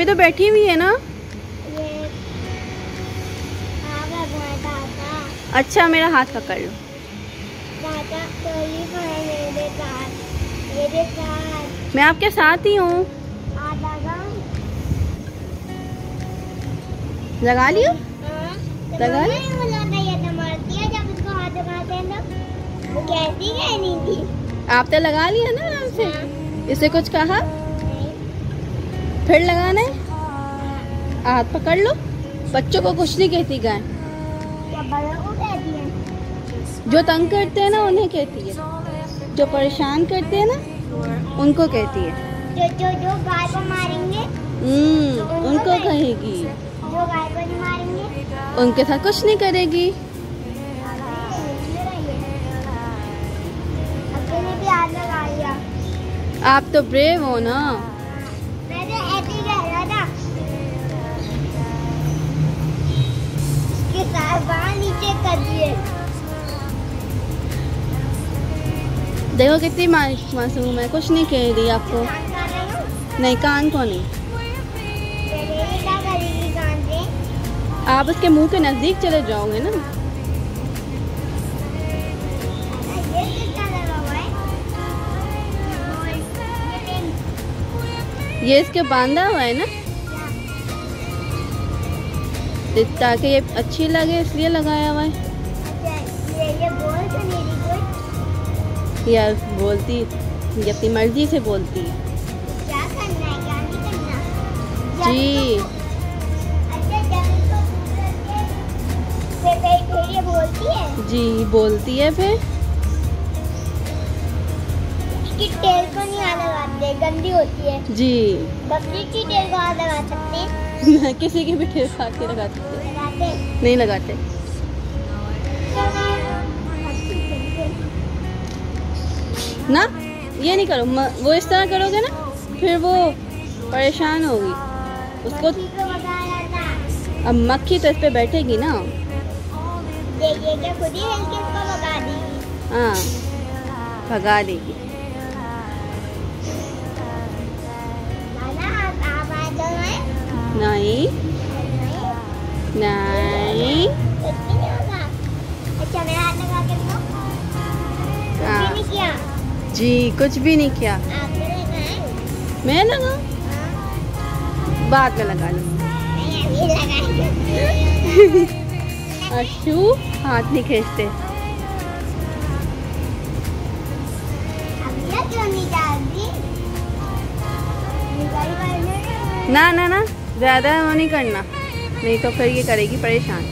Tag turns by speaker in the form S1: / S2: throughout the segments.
S1: ये तो बैठी हुई है ना। अच्छा मेरा हाथ पकड़ लो। मैं आपके साथ ही हूँ। लगा लियो। लगा लियो। आप तो लगा लिया ना आराम से। इसे कुछ कहा? फिर लगाना है। हाथ पकड़ लो। बच्चों को कुछ नहीं कहती गाय। जो तंग करते हैं ना उन्हें कहती है, जो परेशान करते हैं ना उनको कहती है।
S2: जो गाय को मारेंगे
S1: उनको कहेगी।
S2: जो गाय को नहीं मारेंगे
S1: उनके साथ कुछ नहीं करेगी।
S2: अकेले भी हाथ लगा लिया।
S1: आप तो ब्रेव हो ना।
S2: मैं तो ऐसे ही कह रहा था। इसके साथ बाहर नीचे कर दिए।
S1: देखो कितनी मासूम है, कुछ नहीं कह रही आपको। नहीं, कान को नहीं। आप उसके मुंह के नजदीक चले जाओगे ना। ये इसके बांधा हुआ है ना, ताकि ये अच्छी लगे इसलिए लगाया हुआ है। यार बोलती ये अपनी मर्जी से बोलती है।
S2: क्या करना है क्या नहीं करना
S1: जी।
S2: ये बोलती है
S1: जी बोलती है। फिर
S2: उसकी टेल को नहीं हाथ लगाते, गंदी होती है।
S1: जी
S2: बकरी की टेल को हाथ लगा सकते हैं।
S1: किसी की भी टेल काट के लगाते
S2: लगाते
S1: नहीं लगाते। ना ये नहीं करो। वो इस तरह करोगे ना फिर वो परेशान होगी। उसको अब मक्खी तो इस पे बैठेगी ना।
S2: देखिए क्या खुद ही हिल के उसको भगा देगी।
S1: हाँ भगा देगी। नहीं नहीं।
S2: अच्छा मेरा हाथ लगा के देखो। कुछ भी नहीं किया।
S1: जी कुछ भी नहीं किया।
S2: आपने लगाया?
S1: मैं लगा बाद में लगा लूँ। अशु हाथ नहीं खींचते। ना ना ना ज्यादा वो नहीं करना, नहीं तो फिर ये करेगी परेशान।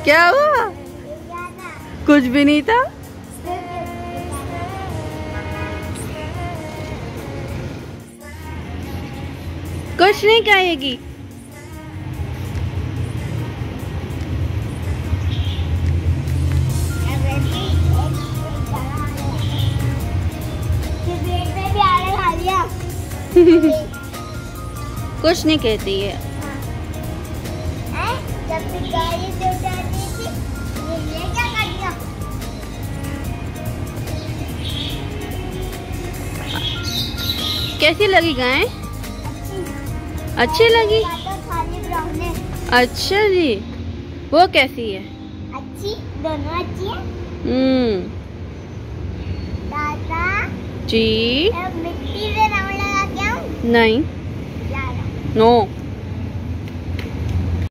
S1: क्या हुआ? कुछ भी नहीं था। कुछ नहीं कहेगी। कुछ नहीं कहती है।
S2: जब भी गाड़ी से उतारती थी, ये क्या कर दिया?
S1: कैसी लगी गाय? अच्छी लगी।
S2: खाली ब्राउन है।
S1: अच्छा जी। वो कैसी है?
S2: अच्छी, दोनों अच्छी है। दादा
S1: जी
S2: मिट्टी से राउंड लगा के आऊं?
S1: नहीं। नो